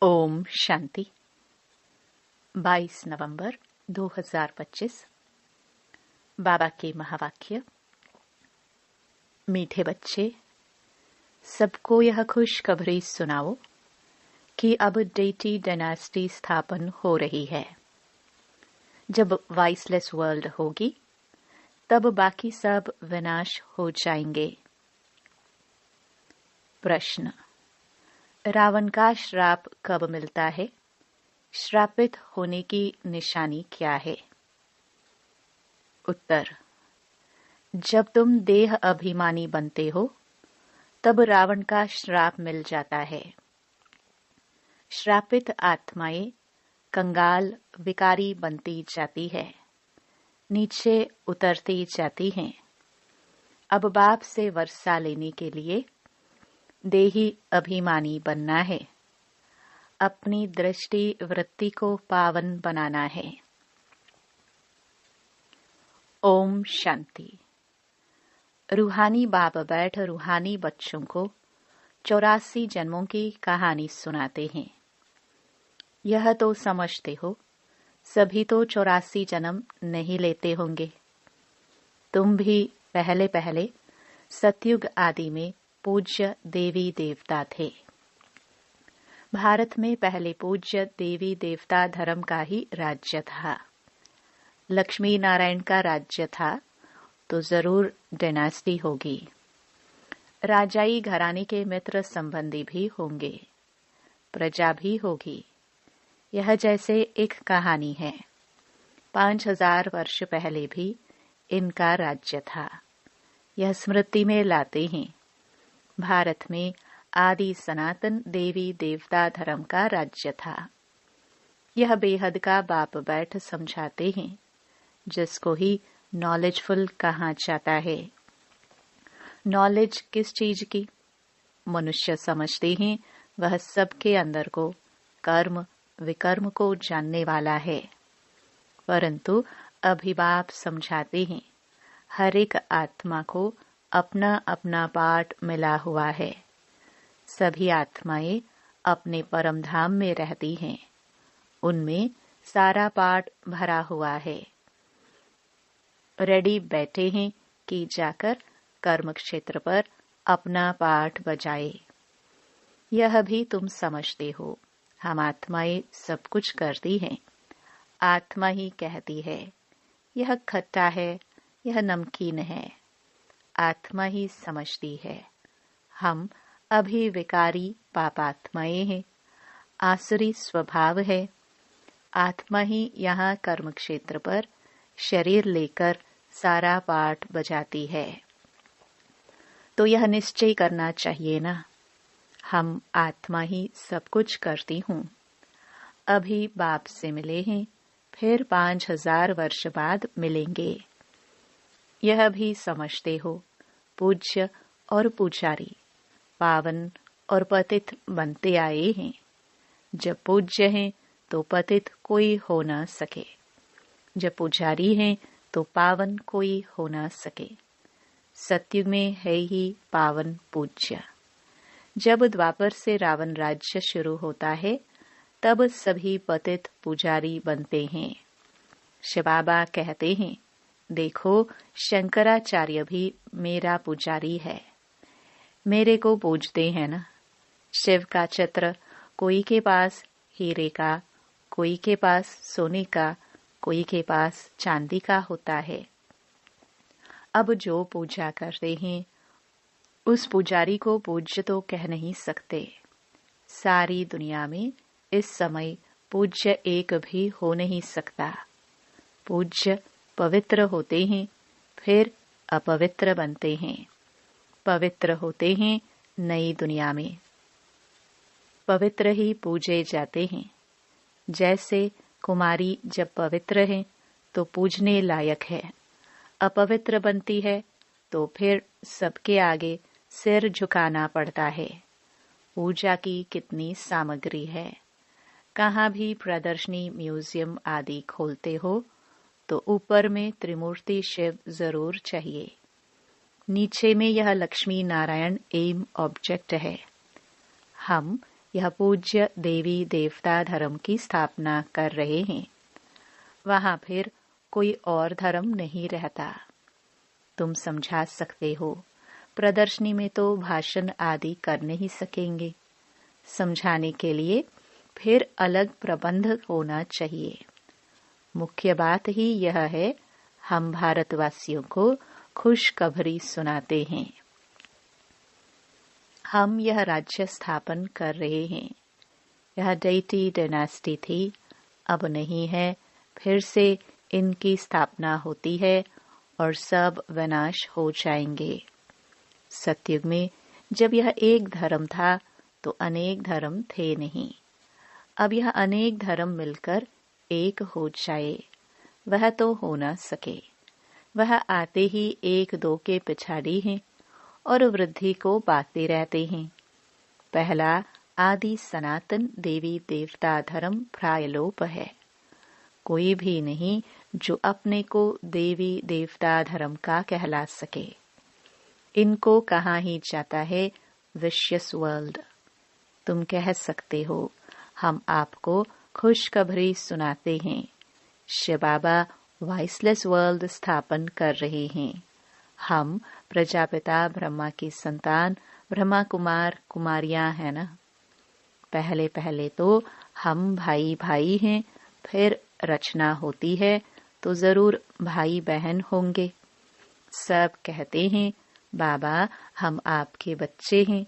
ओम शांति। 22 नवंबर 2025। बाबा के महावाक्य। मीठे बच्चे, सबको यह खुशखबरी सुनाओ कि अब डेटी डायनेस्टी स्थापन हो रही है। जब वाइसलेस वर्ल्ड होगी तब बाकी सब विनाश हो जाएंगे। प्रश्न: रावण का श्राप कब मिलता है? श्रापित होने की निशानी क्या है? उत्तर: जब तुम देह अभिमानी बनते हो तब रावण का श्राप मिल जाता है। श्रापित आत्माएं कंगाल विकारी बनती जाती है, नीचे उतरती जाती हैं। अब बाप से वर्षा लेने के लिए देही अभिमानी बनना है, अपनी दृष्टि वृत्ति को पावन बनाना है। ओम शांति। रूहानी बाप बैठ रूहानी बच्चों को 84 जन्मों की कहानी सुनाते हैं। यह तो समझते हो सभी तो 84 जन्म नहीं लेते होंगे। तुम भी पहले पहले सतयुग आदि में पूज्य देवी देवता थे। भारत में पहले पूज्य देवी देवता धर्म का ही राज्य था। लक्ष्मी नारायण का राज्य था तो जरूर डायनेस्टी होगी। राजाई घराने के मित्र संबंधी भी होंगे, प्रजा भी होगी। यह जैसे एक कहानी है। 5000 वर्ष पहले भी इनका राज्य था। यह स्मृति में लाते हैं। भारत में आदि सनातन देवी देवता धर्म का राज्य था। यह बेहद का बाप बैठ समझाते हैं, जिसको ही नॉलेजफुल कहा जाता है। नॉलेज किस चीज की? मनुष्य समझते हैं वह सबके अंदर को कर्म विकर्म को जानने वाला है, परंतु अभी बाप समझाते हैं हर एक आत्मा को अपना अपना पाठ मिला हुआ है। सभी आत्माएं अपने परम धाम में रहती हैं, उनमें सारा पाठ भरा हुआ है। रेडी बैठे हैं कि जाकर कर्म क्षेत्र पर अपना पाठ बजाए। यह भी तुम समझते हो, हम आत्माएं सब कुछ करती हैं। आत्मा ही कहती है यह खट्टा है, यह नमकीन है। आत्मा ही समझती है। हम अभी विकारी पापात्माएं हैं, आसुरी स्वभाव है। आत्मा ही यहाँ कर्म क्षेत्र पर शरीर लेकर सारा पाठ बजाती है। तो यह निश्चय करना चाहिए ना, हम आत्मा ही सब कुछ करती हूँ। अभी बाप से मिले हैं, फिर 5000 वर्ष बाद मिलेंगे। यह भी समझते हो पूज्य और पुजारी पावन और पतित बनते आए हैं। जब पूज्य हैं तो पतित कोई हो न सके, जब पुजारी हैं तो पावन कोई हो न सके। सतयुग में है ही पावन पूज्य। जब द्वापर से रावण राज्य शुरू होता है तब सभी पतित पुजारी बनते हैं। शिव बाबा कहते हैं देखो शंकराचार्य भी मेरा पुजारी है, मेरे को पूजते हैं ना। शिव का चित्र कोई के पास हीरे का, कोई के पास सोने का, कोई के पास चांदी का होता है। अब जो पूजा करते हैं उस पुजारी को पूज्य तो कह नहीं सकते। सारी दुनिया में इस समय पूज्य एक भी हो नहीं सकता। पूज्य पवित्र होते हैं, फिर अपवित्र बनते हैं। पवित्र होते हैं नई दुनिया में, पवित्र ही पूजे जाते हैं। जैसे कुमारी जब पवित्र है तो पूजने लायक है, अपवित्र बनती है तो फिर सबके आगे सिर झुकाना पड़ता है। पूजा की कितनी सामग्री है। कहाँ भी प्रदर्शनी म्यूजियम आदि खोलते हो तो ऊपर में त्रिमूर्ति शिव जरूर चाहिए, नीचे में यह लक्ष्मी नारायण एम ऑब्जेक्ट है। हम यह पूज्य देवी देवता धर्म की स्थापना कर रहे हैं। वहां फिर कोई और धर्म नहीं रहता। तुम समझा सकते हो, प्रदर्शनी में तो भाषण आदि कर नहीं सकेंगे। समझाने के लिए फिर अलग प्रबंध होना चाहिए। मुख्य बात ही यह है, हम भारतवासियों को खुशखबरी सुनाते हैं। हम यह राज्य स्थापन कर रहे हैं। यह डेटी डायनेस्टी थी, अब नहीं है। फिर से इनकी स्थापना होती है और सब विनाश हो जाएंगे। सतयुग में जब यह एक धर्म था तो अनेक धर्म थे नहीं। अब यह अनेक धर्म मिलकर एक हो जाए, वह तो हो न सके। वह आते ही एक दो के पिछाड़ी हैं और वृद्धि को पाते रहते हैं। पहला आदि सनातन देवी देवता धर्म प्रायलोप है। कोई भी नहीं जो अपने को देवी देवता धर्म का कहला सके। इनको कहा ही जाता है विशियस वर्ल्ड। तुम कह सकते हो, हम आपको खुशखबरी सुनाते हैं। शिव बाबा वॉइसलेस वर्ल्ड स्थापन कर रहे हैं। हम प्रजापिता ब्रह्मा की संतान ब्रह्मा कुमार कुमारियां हैं ना। पहले पहले तो हम भाई भाई हैं, फिर रचना होती है तो जरूर भाई बहन होंगे। सब कहते हैं बाबा हम आपके बच्चे हैं,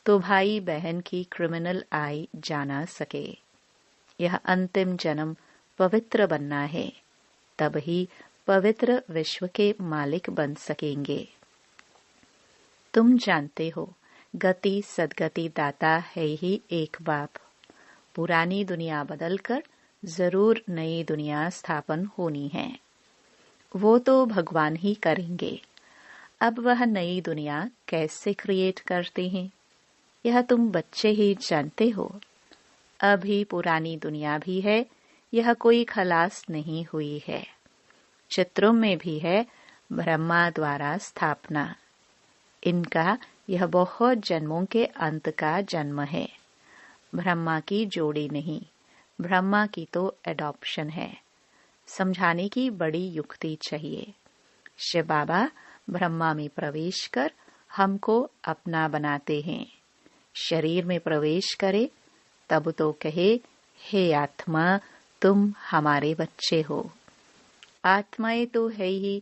तो भाई बहन की क्रिमिनल आई जाना सके। यह अंतिम जन्म पवित्र बनना है, तब ही पवित्र विश्व के मालिक बन सकेंगे। तुम जानते हो, गति सदगति दाता है ही एक बाप। पुरानी दुनिया बदलकर जरूर नई दुनिया स्थापन होनी है। वो तो भगवान ही करेंगे। अब वह नई दुनिया कैसे क्रिएट करते हैं, यह तुम बच्चे ही जानते हो। अभी पुरानी दुनिया भी है, यह कोई खलास नहीं हुई है। चित्रों में भी है ब्रह्मा द्वारा स्थापना। इनका यह बहुत जन्मों के अंत का जन्म है। ब्रह्मा की जोड़ी नहीं, ब्रह्मा की तो एडॉप्शन है। समझाने की बड़ी युक्ति चाहिए। शिव बाबा ब्रह्मा में प्रवेश कर हमको अपना बनाते हैं। शरीर में प्रवेश करे तब तो कहे, हे आत्मा तुम हमारे बच्चे हो। आत्माएं तो है ही,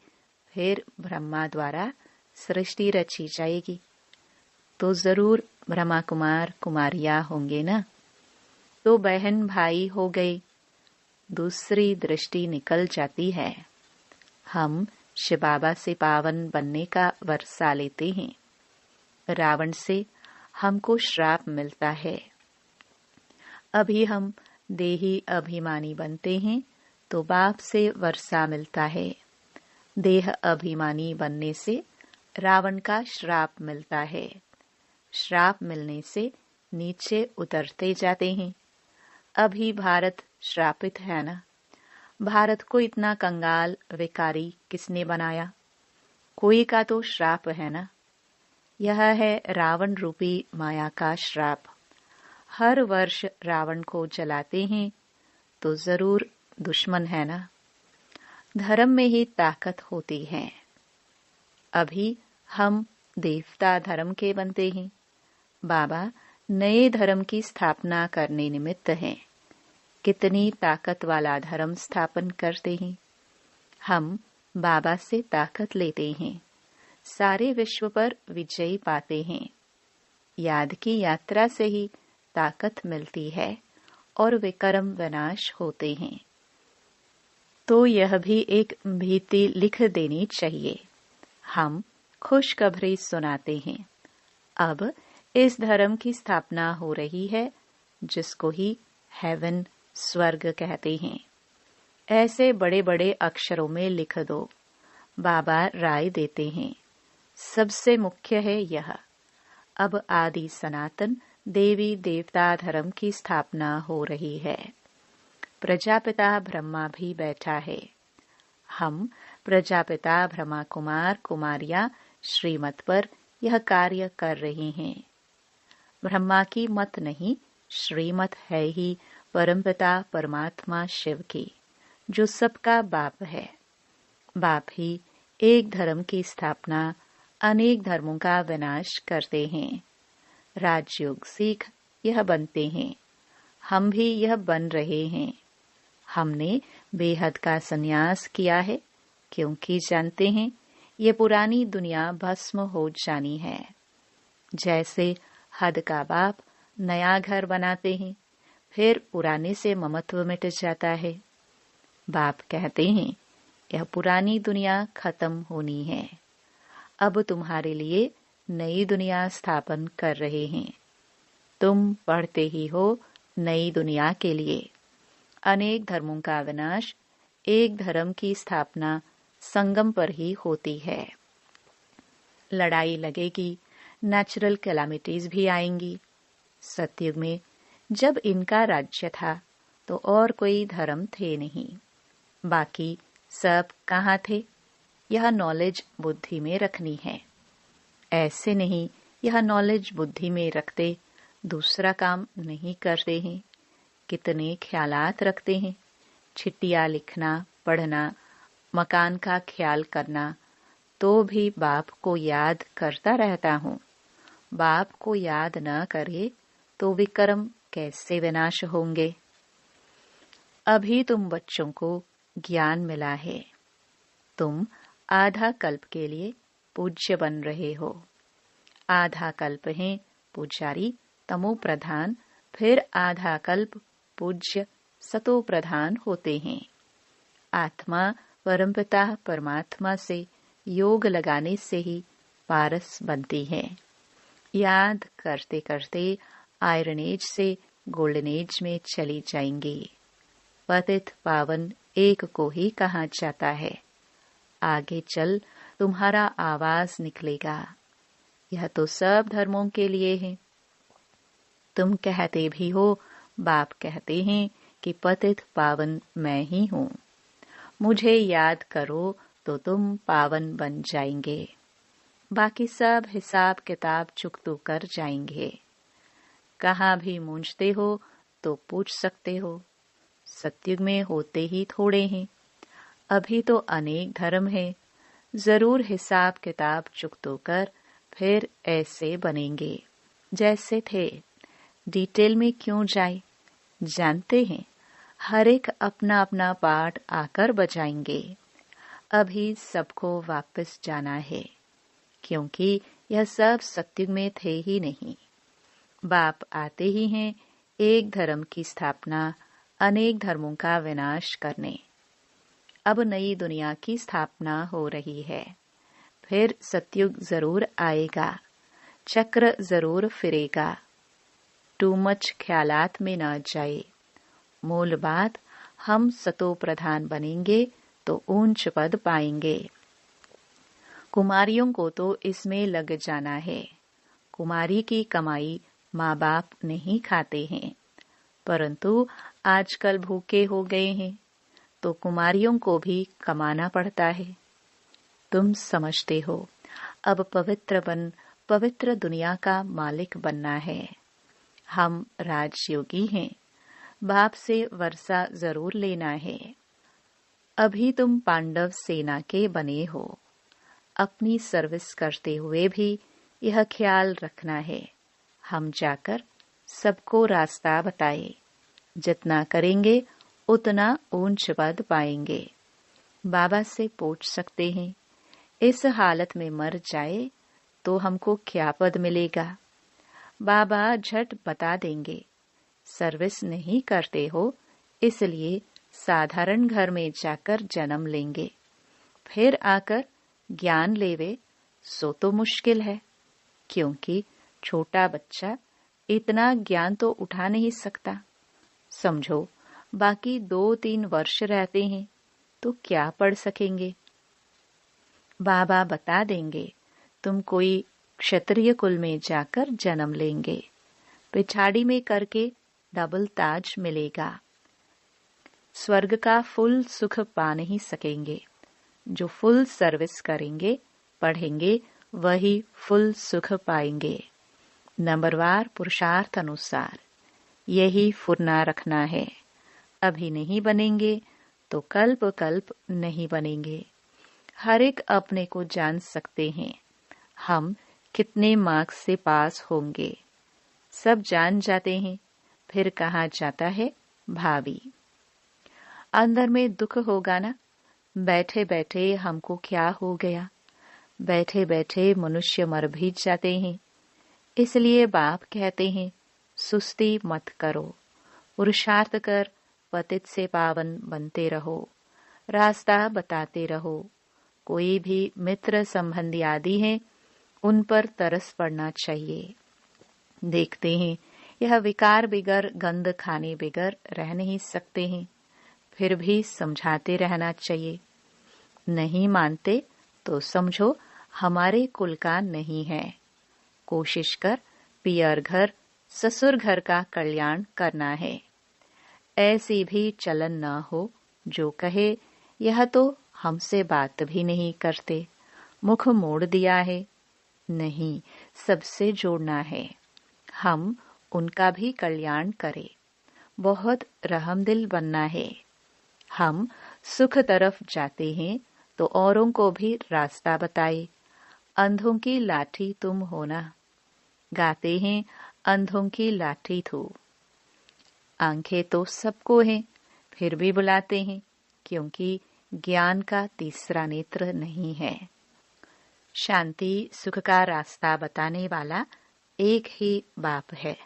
फिर ब्रह्मा द्वारा सृष्टि रची जाएगी तो जरूर ब्रह्मा कुमार कुमारियां होंगे ना। तो बहन भाई हो गए, दूसरी दृष्टि निकल जाती है। हम शिव बाबा से पावन बनने का वर्षा लेते हैं। रावण से हमको श्राप मिलता है। अभी हम देही अभिमानी बनते हैं तो बाप से वर्षा मिलता है। देह अभिमानी बनने से रावण का श्राप मिलता है। श्राप मिलने से नीचे उतरते जाते हैं। अभी भारत श्रापित है ना। भारत को इतना कंगाल विकारी किसने बनाया? कोई का तो श्राप है ना। यह है रावण रूपी माया का श्राप। हर वर्ष रावण को जलाते हैं तो जरूर दुश्मन है ना। धर्म में ही ताकत होती है। अभी हम देवता धर्म के बनते हैं। बाबा नए धर्म की स्थापना करने निमित्त हैं। कितनी ताकत वाला धर्म स्थापन करते हैं। हम बाबा से ताकत लेते हैं, सारे विश्व पर विजय पाते हैं। याद की यात्रा से ही ताकत मिलती है और विक्रम विनाश होते हैं। तो यह भी एक भीति लिख देनी चाहिए। हम खुशखबरी सुनाते हैं। अब इस धर्म की स्थापना हो रही है जिसको ही हेवन स्वर्ग कहते हैं। ऐसे बड़े बड़े अक्षरों में लिख दो। बाबा राय देते हैं। सबसे मुख्य है यह, अब आदि सनातन देवी देवता धर्म की स्थापना हो रही है। प्रजापिता ब्रह्मा भी बैठा है। हम प्रजापिता ब्रह्मा कुमार कुमारियां श्रीमत पर यह कार्य कर रहे हैं। ब्रह्मा की मत नहीं, श्रीमत है ही परमपिता परमात्मा शिव की, जो सबका बाप है। बाप ही एक धर्म की स्थापना, अनेक धर्मों का विनाश करते हैं। राजयोग सीख यह बनते हैं, हम भी यह बन रहे हैं। हमने बेहद का संन्यास किया है, क्योंकि जानते हैं ये पुरानी दुनिया भस्म हो जानी है। जैसे हद का बाप नया घर बनाते हैं, फिर पुराने से ममत्व मिट जाता है। बाप कहते हैं यह पुरानी दुनिया खत्म होनी है, अब तुम्हारे लिए नई दुनिया स्थापन कर रहे हैं। तुम पढ़ते ही हो नई दुनिया के लिए। अनेक धर्मों का विनाश, एक धर्म की स्थापना संगम पर ही होती है। लड़ाई लगेगी, नेचुरल कैलामिटीज भी आएंगी। सतयुग में जब इनका राज्य था तो और कोई धर्म थे नहीं, बाकी सब कहाँ थे? यह नॉलेज बुद्धि में रखनी है। ऐसे नहीं यह नॉलेज बुद्धि में रखते दूसरा काम नहीं करते हैं। कितने ख्यालात रखते हैं, चिट्ठियाँ लिखना, पढ़ना, मकान का ख्याल करना, तो भी बाप को याद करता रहता हूँ। बाप को याद न करे तो विक्रम कैसे विनाश होंगे? अभी तुम बच्चों को ज्ञान मिला है। तुम आधा कल्प के लिए पूज्य बन रहे हो। आधा कल्प है पुजारी तमो प्रधान, फिर आधा कल्प पूज्य सतो प्रधान होते हैं। आत्मा परमपिता परमात्मा से योग लगाने से ही पारस बनती है। याद करते करते आयरन एज से गोल्डन एज में चली जाएंगी। पतित पावन एक को ही कहा जाता है। आगे चल तुम्हारा आवाज निकलेगा। यह तो सब धर्मों के लिए है। तुम कहते भी हो, बाप कहते हैं कि पतित पावन मैं ही हूँ। मुझे याद करो तो तुम पावन बन जाएंगे। बाकी सब हिसाब किताब चुकतू कर जाएंगे। कहाँ भी मूंझते हो तो पूछ सकते हो। सतयुग में होते ही थोड़े हैं, अभी तो अनेक धर्म है। जरूर हिसाब किताब चुकतू कर फिर ऐसे बनेंगे जैसे थे। डिटेल में क्यों जाए? जानते हैं हर एक अपना अपना पाठ आकर बजाएंगे। अभी सबको वापस जाना है, क्योंकि यह सब सतयुग में थे ही नहीं। बाप आते ही हैं एक धर्म की स्थापना, अनेक धर्मों का विनाश करने। अब नई दुनिया की स्थापना हो रही है। फिर सतयुग जरूर आएगा, चक्र जरूर फिरेगा। टू मच ख्यालात में न जाए। मूल बात, हम सतो प्रधान बनेंगे तो ऊंच पद पाएंगे। कुमारियों को तो इसमें लग जाना है। कुमारी की कमाई माँ बाप नहीं खाते हैं, परंतु आजकल भूखे हो गए हैं तो कुमारियों को भी कमाना पड़ता है। तुम समझते हो अब पवित्र बन पवित्र दुनिया का मालिक बनना है। हम राजयोगी हैं, बाप से वर्षा जरूर लेना है। अभी तुम पांडव सेना के बने हो। अपनी सर्विस करते हुए भी यह ख्याल रखना है, हम जाकर सबको रास्ता बताए। जितना करेंगे उतना ऊंच पद पाएंगे। बाबा से पूछ सकते हैं, इस हालत में मर जाए तो हमको क्या पद मिलेगा? बाबा झट बता देंगे, सर्विस नहीं करते हो इसलिए साधारण घर में जाकर जन्म लेंगे, फिर आकर ज्ञान लेवे सो तो मुश्किल है, क्योंकि छोटा बच्चा इतना ज्ञान तो उठा नहीं सकता। समझो बाकी 2-3 वर्ष रहते हैं तो क्या पढ़ सकेंगे? बाबा बता देंगे, तुम कोई क्षत्रिय कुल में जाकर जन्म लेंगे, पिछाड़ी में करके डबल ताज मिलेगा। स्वर्ग का फुल सुख पा नहीं सकेंगे। जो फुल सर्विस करेंगे, पढ़ेंगे, वही फुल सुख पाएंगे। नंबरवार पुरुषार्थ अनुसार यही फुरना रखना है। अभी नहीं बनेंगे तो कल्प कल्प नहीं बनेंगे। हर एक अपने को जान सकते हैं। हम कितने मार्क्स से पास होंगे सब जान जाते हैं। फिर कहा जाता है भावी। अंदर में दुख होगा ना। बैठे बैठे हमको क्या हो गया। बैठे बैठे मनुष्य मर भी जाते हैं। इसलिए बाप कहते हैं सुस्ती मत करो, पुरुषार्थ कर पतित से पावन बनते रहो, रास्ता बताते रहो। कोई भी मित्र संबंधी आदि हैं उन पर तरस पड़ना चाहिए। देखते हैं यह विकार बिगर गंध खाने बिगर रह नहीं सकते हैं। फिर भी समझाते रहना चाहिए। नहीं मानते तो समझो हमारे कुल का नहीं है। कोशिश कर पियर घर ससुर घर का कल्याण करना है। ऐसी भी चलन न हो जो कहे यह तो हमसे बात भी नहीं करते, मुख मोड़ दिया है। नहीं, सबसे जोड़ना है। हम उनका भी कल्याण करें। बहुत रहमदिल बनना है। हम सुख तरफ जाते हैं तो औरों को भी रास्ता बताए। अंधों की लाठी तुम होना। गाते हैं अंधों की लाठी तू। आंखें तो सबको हैं, फिर भी बुलाते हैं, क्योंकि ज्ञान का तीसरा नेत्र नहीं है। शांति सुख का रास्ता बताने वाला एक ही बाप है।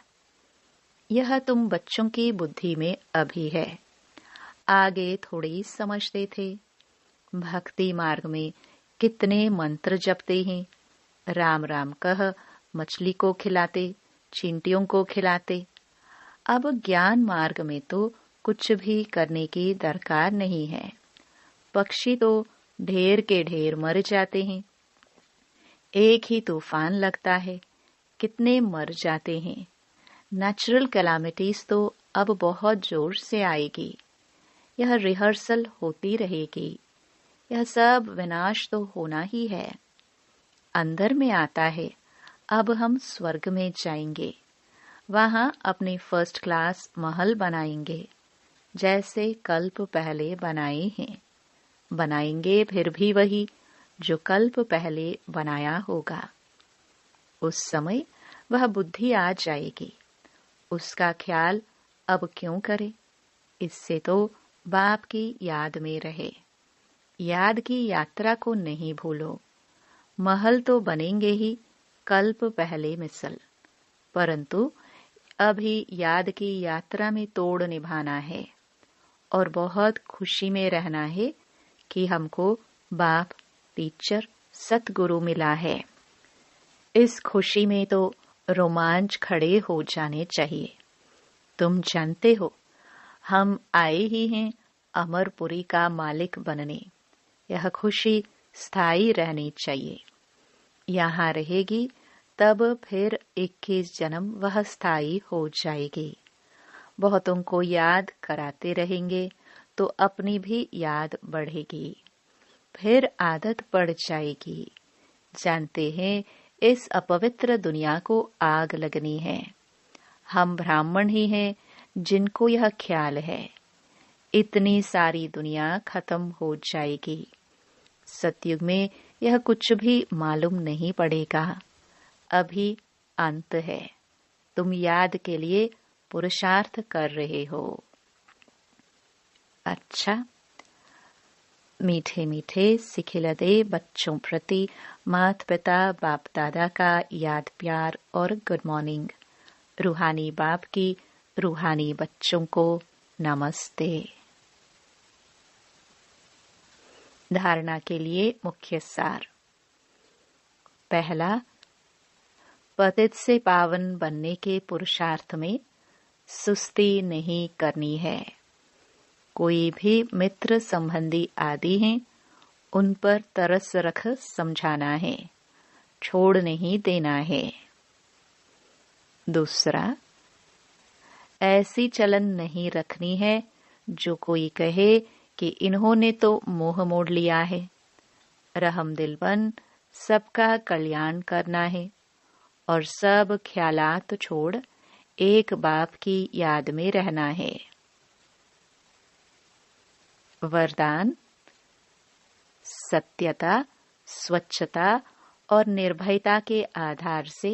यह तुम बच्चों की बुद्धि में अभी है। आगे थोड़ी समझते थे। भक्ति मार्ग में कितने मंत्र जपते हैं। राम राम कह मछली को खिलाते, चींटियों को खिलाते। अब ज्ञान मार्ग में तो कुछ भी करने की दरकार नहीं है। पक्षी तो ढेर के ढेर मर जाते हैं। एक ही तूफान लगता है, कितने मर जाते हैं। नेचुरल कैलामिटीज तो अब बहुत जोर से आएगी। यह रिहर्सल होती रहेगी। यह सब विनाश तो होना ही है। अंदर में आता है अब हम स्वर्ग में जाएंगे। वहां अपने फर्स्ट क्लास महल बनाएंगे, जैसे कल्प पहले बनाए हैं। बनाएंगे फिर भी वही जो कल्प पहले बनाया होगा। उस समय वह बुद्धि आ जाएगी। उसका ख्याल अब क्यों करे। इससे तो बाप की याद में रहे। याद की यात्रा को नहीं भूलो। महल तो बनेंगे ही कल्प पहले मिसल, परंतु अभी याद की यात्रा में तोड़ निभाना है और बहुत खुशी में रहना है कि हमको बाप टीचर सतगुरु मिला है। इस खुशी में तो रोमांच खड़े हो जाने चाहिए। तुम जानते हो हम आए ही हैं अमरपुरी का मालिक बनने। यह खुशी स्थायी रहनी चाहिए। यहाँ रहेगी तब फिर 21 जन्म वह स्थायी हो जाएगी। बहुतों को याद कराते रहेंगे तो अपनी भी याद बढ़ेगी। फिर आदत पड़ जाएगी। जानते हैं इस अपवित्र दुनिया को आग लगनी है। हम ब्राह्मण ही हैं जिनको यह ख्याल है। इतनी सारी दुनिया खत्म हो जाएगी। सतयुग में यह कुछ भी मालूम नहीं पड़ेगा। अभी अंत है। तुम याद के लिए पुरुषार्थ कर रहे हो। अच्छा, मीठे मीठे सिखिलदे बच्चों प्रति माता पिता बाप दादा का याद प्यार और गुड मॉर्निंग। रूहानी बाप की रूहानी बच्चों को नमस्ते। धारणा के लिए मुख्य सार। पहला, पतित से पावन बनने के पुरुषार्थ में सुस्ती नहीं करनी है। कोई भी मित्र संबंधी आदि हैं उन पर तरस रख समझाना है, छोड़ नहीं देना है। दूसरा, ऐसी चलन नहीं रखनी है जो कोई कहे कि इन्होंने तो मोह मोड़ लिया है। रहमदिल बन सबका कल्याण करना है और सब ख्यालात छोड़ एक बाप की याद में रहना है। वरदान: सत्यता, स्वच्छता और निर्भयता के आधार से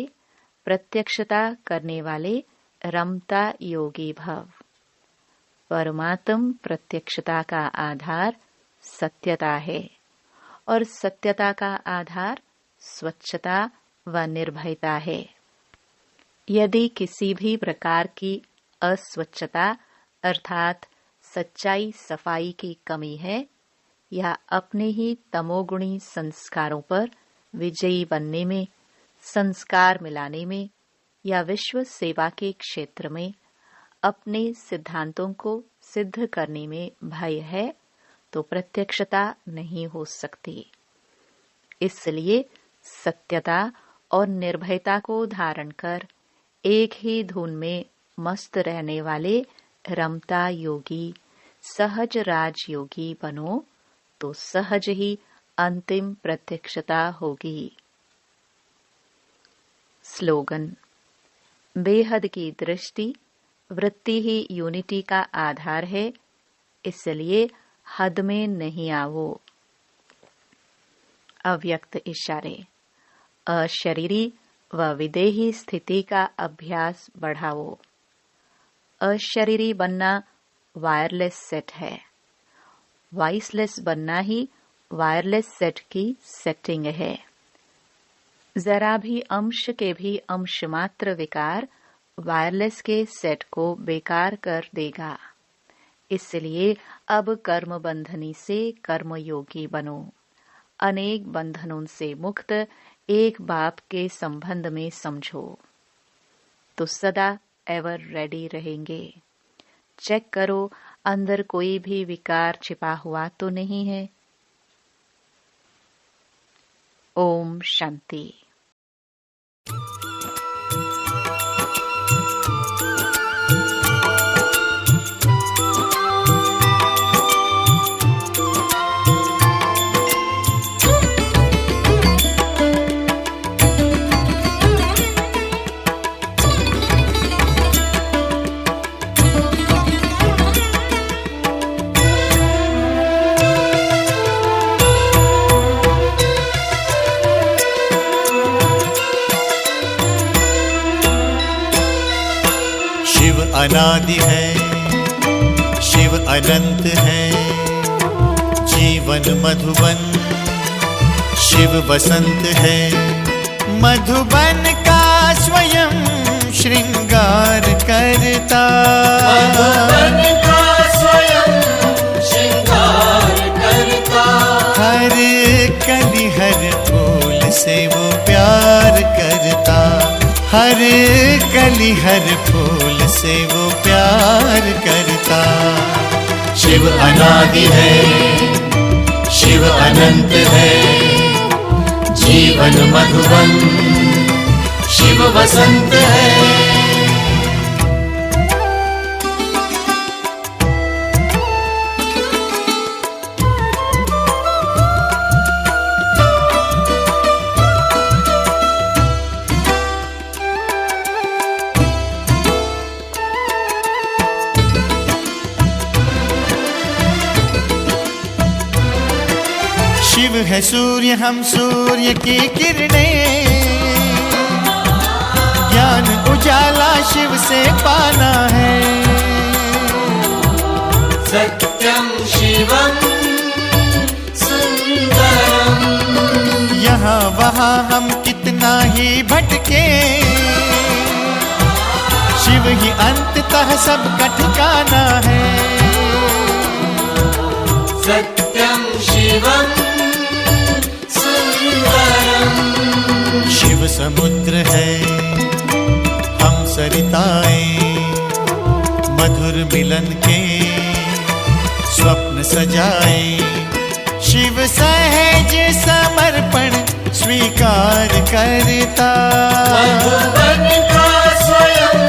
प्रत्यक्षता करने वाले रमता योगी भव। परमात्म प्रत्यक्षता का आधार सत्यता है और सत्यता का आधार स्वच्छता व निर्भयता है। यदि किसी भी प्रकार की अस्वच्छता अर्थात सच्चाई सफाई की कमी है या अपने ही तमोगुणी संस्कारों पर विजयी बनने में, संस्कार मिलाने में या विश्व सेवा के क्षेत्र में अपने सिद्धांतों को सिद्ध करने में भय है तो प्रत्यक्षता नहीं हो सकती। इसलिए सत्यता और निर्भयता को धारण कर एक ही धुन में मस्त रहने वाले रमता योगी, सहज राजयोगी बनो तो सहज ही अंतिम प्रत्यक्षता होगी। स्लोगन: बेहद की दृष्टि, वृत्ति ही यूनिटी का आधार है, इसलिए हद में नहीं आवो। अव्यक्त इशारे: अशरीरी व विदेही स्थिति का अभ्यास बढ़ाओ। अशरीरी बनना वायरलेस सेट है, वॉइसलेस बनना ही वायरलेस सेट की सेटिंग है। जरा भी अंश के भी अंश मात्र विकार वायरलेस के सेट को बेकार कर देगा। इसलिए अब कर्म बंधनी से कर्मयोगी बनो। अनेक बंधनों से मुक्त एक बाप के संबंध में समझो तो सदा एवर रेडी रहेंगे। चेक करो अंदर कोई भी विकार छिपा हुआ तो नहीं है। ओम शांति। अनादि है, शिव अनंत है। जीवन मधुबन, शिव बसंत है। मधुबन का स्वयं श्रृंगार करता, मधुबन का स्वयं श्रृंगार करता। हर कली हर फूल से वो प्यार करता, हर कली हर फूल से वो प्यार करता। शिव अनादि है, शिव अनंत है। जीवन मधुबन, शिव बसंत है। शिव है सूर्य, हम सूर्य की किरणें। ज्ञान उजाला शिव से पाना है। सत्यम शिवम सुंदरम। यहाँ वहाँ हम कितना ही भटके, शिव ही अंततः सबका ठिकाना है। सत्यम शिवम शिव समुद्र है, हम सरिताएं। मधुर मिलन के स्वप्न सजाए। शिव सहज समर्पण स्वीकार करता। मधुबन का स्वयं